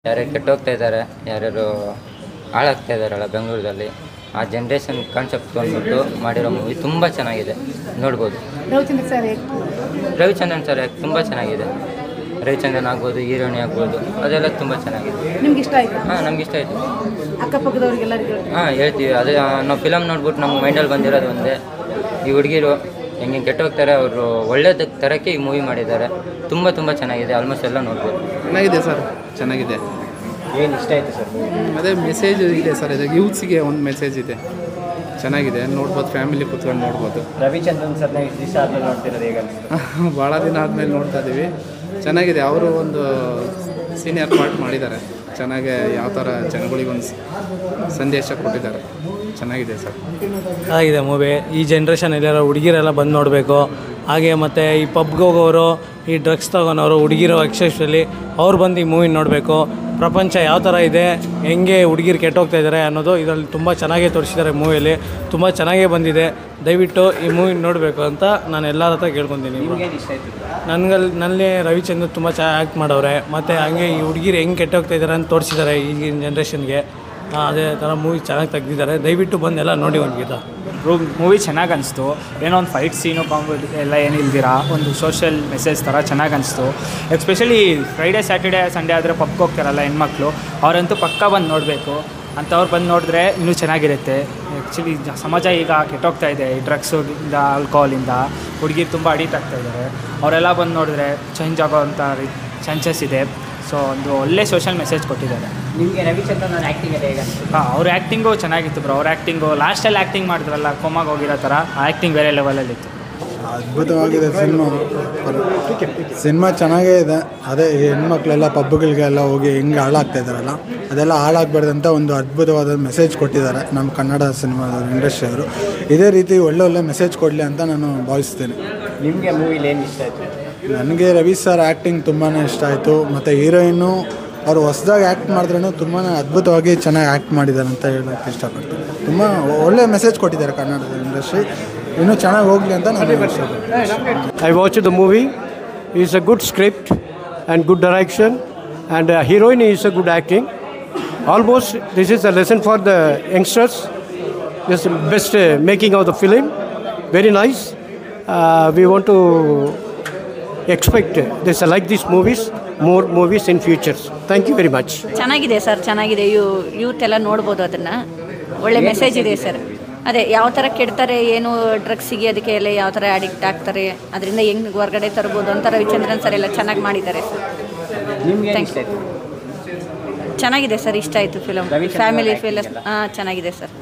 ಯಾರ್ಯಾರು ಕೆಟ್ಟೋಗ್ತಾ ಇದ್ದಾರೆ, ಯಾರ್ಯಾರು ಹಾಳಾಗ್ತಾ ಇದ್ದಾರಲ್ಲ ಬೆಂಗಳೂರಲ್ಲಿ, ಆ ಜನ್ರೇಷನ್ ಕಾನ್ಸೆಪ್ಟ್ ಬಂದ್ಬಿಟ್ಟು ಮಾಡಿರೋ ಮೂವಿ ತುಂಬ ಚೆನ್ನಾಗಿದೆ, ನೋಡ್ಬೋದು. ರವಿಚಂದ್ರನ್ ಸರ್ ತುಂಬ ಚೆನ್ನಾಗಿದೆ. ರವಿಚಂದ್ರನ್ ಆಗ್ಬೋದು, ಹೀರೋಣಿ ಆಗ್ಬೋದು, ಅದೆಲ್ಲ ತುಂಬ ಚೆನ್ನಾಗಿದೆ. ನಿಮ್ಗೆ ಇಷ್ಟ ಆಯ್ತು? ಹಾಂ, ನಮ್ಗೆ ಇಷ್ಟ ಆಯಿತು. ಅಕ್ಕಪಕ್ಕದವ್ರಿಗೆಲ್ಲರಿಗೂ ಹೇಳ್ತೀವಿ. ಅದೇ ನಾವು ಫಿಲಮ್ ನೋಡ್ಬಿಟ್ಟು ನಮ್ಮ ಮೈಂಡಲ್ಲಿ ಬಂದಿರೋದು ಒಂದೇ, ಈ ಹುಡುಗಿರು ಹೆಂಗೆ ಕೆಟ್ಟೋಗ್ತಾರೆ, ಅವರು ಒಳ್ಳೆಯದ ಥರಕ್ಕೆ ಈ ಮೂವಿ ಮಾಡಿದ್ದಾರೆ. ತುಂಬ ಚೆನ್ನಾಗಿದೆ. ಆಲ್ಮೋಸ್ಟ್ ಎಲ್ಲ ನೋಡ್ಬೋದು. ಚೆನ್ನಾಗಿದೆ ಸರ್, ಚೆನ್ನಾಗಿದೆ. ಏನು ಇಷ್ಟ ಆಯಿತು ಸರ್? ಅದೇ ಮೆಸೇಜ್ ಇದೆ ಸರ್, ಇದು ಯೂತ್ಸಿಗೆ ಒಂದು ಮೆಸೇಜ್ ಇದೆ, ಚೆನ್ನಾಗಿದೆ, ನೋಡ್ಬೋದು, ಫ್ಯಾಮಿಲಿ ಕೂತ್ಕೊಂಡು ನೋಡ್ಬೋದು. ರವಿಚಂದ್ರನ್ ಸರ್ನ ಇಷ್ಟು ದಿವಸ ಆದಮೇಲೆ ನೋಡ್ತಿರೋದು ಹೇಗೆ ಅನಿಸುತ್ತೆ? ಭಾಳ ದಿನ ಆದಮೇಲೆ ನೋಡ್ತಾ ಇದ್ದೀವಿ, ಚೆನ್ನಾಗಿದೆ. ಅವರು ಒಂದು ಸೀನಿಯರ್ ಪಾರ್ಟ್ ಮಾಡಿದ್ದಾರೆ, ಚೆನ್ನಾಗಿ ಯಾವ ಥರ ಜನಗಳಿಗೊಂದು ಸಂದೇಶ ಕೊಟ್ಟಿದ್ದಾರೆ, ಚೆನ್ನಾಗಿದೆ ಸರ್. ಚೆನ್ನಾಗಿದೆ ಮೂವಿ. ಈ ಜನ್ರೇಷನಲ್ಲಿರೋ ಹುಡುಗಿರೆಲ್ಲ ಬಂದು ನೋಡಬೇಕು. ಹಾಗೆ ಮತ್ತು ಈ ಪಬ್ಗೆ ಹೋಗೋರು, ಈ ಡ್ರಗ್ಸ್ ತಗೊಳೋರು, ಹುಡುಗಿರೋ ಎಕ್ಸೆಪ್ಷಲಿ ಅವ್ರು ಬಂದು ಈ ಮೂವಿ ನೋಡಬೇಕು. ಪ್ರಪಂಚ ಯಾವ ಥರ ಇದೆ, ಹೆಂಗೆ ಹುಡುಗಿರು ಕೆಟ್ಟೋಗ್ತಾ ಇದ್ದಾರೆ ಅನ್ನೋದು ಇದರಲ್ಲಿ ತುಂಬ ಚೆನ್ನಾಗೇ ತೋರಿಸಿದ್ದಾರೆ. ಮೂವಿಯಲ್ಲಿ ತುಂಬ ಚೆನ್ನಾಗೇ ಬಂದಿದೆ. ದಯವಿಟ್ಟು ಈ ಮೂವಿ ನೋಡಬೇಕು ಅಂತ ನಾನು ಎಲ್ಲರ ಹತ್ರ ಕೇಳ್ಕೊತೀನಿ. ನನ್ನಲ್ಲಿ ರವಿಚಂದ್ರ ತುಂಬ ಚೆನ್ನಾಗಿ ಆ್ಯಕ್ಟ್ ಮಾಡವ್ರೆ. ಮತ್ತು ಹಂಗೆ ಈ ಹುಡುಗಿರು ಹೆಂಗೆ ಕೆಟ್ಟೋಗ್ತಾ ಇದ್ದಾರೆ ಅಂತ ತೋರಿಸಿದ್ದಾರೆ ಈಗಿನ ಜನ್ರೇಷನ್ಗೆ. ಅದೇ ಥರ ಮೂವಿ ಚೆನ್ನಾಗಿ ತೆಗ್ದಿದ್ದಾರೆ. ದಯವಿಟ್ಟು ಬಂದು ಎಲ್ಲ ನೋಡಿ ಒಂದು ಗೀತ. ಮೂವಿ ಚೆನ್ನಾಗಿ ಅನಿಸ್ತು. ಏನೋ ಒಂದು ಫೈಟ್ ಸೀನು, ಕಾಮಿಡಿ ಎಲ್ಲ ಏನು ಇಲ್ದಿರ ಒಂದು ಸೋಷಿಯಲ್ ಮೆಸೇಜ್ ಥರ ಚೆನ್ನಾಗಿ ಅನಿಸ್ತು. ಎಸ್ಪೆಷಲಿ ಫ್ರೈಡೇ ಸ್ಯಾಟರ್ಡೇ ಸಂಡೇ ಆದರೆ ಪಬ್ಗೆ ಹೋಗ್ತಾರಲ್ಲ ಹೆಣ್ಮಕ್ಳು, ಅವರಂತೂ ಪಕ್ಕಾ ಬಂದು ನೋಡಬೇಕು. ಅಂಥವ್ರು ಬಂದು ನೋಡಿದ್ರೆ ಇನ್ನೂ ಚೆನ್ನಾಗಿರುತ್ತೆ. ಆ್ಯಕ್ಚುಲಿ ಸಮಾಜ ಈಗ ಕೆಟ್ಟೋಗ್ತಾ ಇದೆ, ಈ ಡ್ರಗ್ಸಿಂದ, ಆಲ್ಕೋಹಾಲಿಂದ ಹುಡುಗಿರು ತುಂಬ ಅಡಿಕ್ಟ್ ಆಗ್ತಾ ಇದ್ದಾರೆ. ಅವರೆಲ್ಲ ಬಂದು ನೋಡಿದ್ರೆ ಚೇಂಜ್ ಆಗೋವಂಥ ಚಾನ್ಸಸ್ ಇದೆ. ಸೊ ಒಂದು ಒಳ್ಳೆ ಸೋಷಿಯಲ್ ಮೆಸೇಜ್ ಕೊಟ್ಟಿದ್ದಾರೆ. ನಿಮಗೆ ರವಿಚಂದ್ರನ್ ಆ್ಯಕ್ಟಿಂಗ್ ಎಲ್ಲ ಹೇಗೆ ಅನಿಸ್ತು? ಹಾಂ, ಅವ್ರ ಆ್ಯಕ್ಟಿಂಗು ಚೆನ್ನಾಗಿತ್ತು ಬ್ರೋ. ಅವ್ರ ಆ್ಯಕ್ಟಿಂಗು ಲಾಸ್ಟಲ್ಲಿ ಆ್ಯಕ್ಟಿಂಗ್ ಮಾಡಿದ್ರಲ್ಲ, ಕೋಮಾಗಿ ಹೋಗಿರೋ ಥರ, ಆ ಆ್ಯಕ್ಟಿಂಗ್ ಬೇರೆ ಲೆವೆಲಲ್ಲಿತ್ತು. ಅದ್ಭುತವಾಗಿದೆ ಸಿನಿಮಾ ಚೆನ್ನಾಗೇ ಇದೆ. ಅದೇ ಹೆಣ್ಮಕ್ಳೆಲ್ಲ ಪಬ್ಗಳಿಗೆಲ್ಲ ಹೋಗಿ ಹೆಂಗೆ ಹಾಳಾಗ್ತಾ ಇದ್ದಾರಲ್ಲ, ಅದೆಲ್ಲ ಹಾಳಾಗಬಾರ್ದಂತ ಒಂದು ಅದ್ಭುತವಾದ ಮೆಸೇಜ್ ಕೊಟ್ಟಿದ್ದಾರೆ ನಮ್ಮ ಕನ್ನಡ ಸಿನಿಮಾ ಇಂಡಸ್ಟ್ರಿಯವರು. ಇದೇ ರೀತಿ ಒಳ್ಳೆ ಮೆಸೇಜ್ ಕೊಡಲಿ ಅಂತ ನಾನು ಭಾವಿಸ್ತೇನೆ. ನಿಮಗೆ ಮೂವಿಲಿ ಏನು ಇಷ್ಟ ಆಯಿತು? ನನಗೆ ರವಿ ಸರ್ ಆ್ಯಕ್ಟಿಂಗ್ ತುಂಬಾ ಇಷ್ಟ ಆಯಿತು. ಮತ್ತು ಹೀರೋಯಿನ್ನು ಅವರು ಹೊಸದಾಗಿ ಆ್ಯಕ್ಟ್ ಮಾಡಿದ್ರೂ ತುಂಬಾ ಅದ್ಭುತವಾಗಿ ಚೆನ್ನಾಗಿ ಆ್ಯಕ್ಟ್ ಮಾಡಿದ್ದಾರೆ ಅಂತ ಹೇಳೋಕ್ಕೆ ಇಷ್ಟಪಡ್ತೀನಿ. ತುಂಬ ಒಳ್ಳೆ ಮೆಸೇಜ್ ಕೊಟ್ಟಿದ್ದಾರೆ ಕನ್ನಡದ ಇಂಡಸ್ಟ್ರಿ, ಇನ್ನೂ ಚೆನ್ನಾಗಿ ಹೋಗಲಿ ಅಂತ ನಾನು ಇಷ್ಟಪಡ್ತೀನಿ. I watched the movie. It's a good script and good direction, and heroine is a good acting. Almost this is a lesson for the youngsters. This is best making of the film. Very nice. We want to expect this like these movies, more movies in futures. Thank you very much. ಚೆನ್ನಾಗಿದೆ sir, ಚೆನ್ನಾಗಿದೆ. Youth ಎಲ್ಲ ನೋಡ್ಬೋದು ಅದನ್ನು. ಒಳ್ಳೆ message ಇದೆ sir. ಅದೇ ಯಾವ ಥರ ಕೆಡ್ತಾರೆ, ಏನು ಡ್ರಗ್ಸಿಗೆ ಅದಕ್ಕೆ ಎಲ್ಲ ಯಾವ ಥರ ಅಡಿಕ್ಟ್ ಆಗ್ತಾರೆ, ಅದರಿಂದ ಹೆಂಗೆ ಹೊರಗಡೆ ತರ್ಬೋದು ಅಂತ ರವಿಚಂದ್ರನ್ ಸರ್ ಎಲ್ಲ ಚೆನ್ನಾಗಿ ಮಾಡಿದ್ದಾರೆ ಸರ್. Thank you. ಚೆನ್ನಾಗಿದೆ ಸರ್, ಇಷ್ಟ ಆಯಿತು ಫಿಲಮ್. ಫ್ಯಾಮಿಲಿ ಫಿಲಮ್ ಚೆನ್ನಾಗಿದೆ ಸರ್.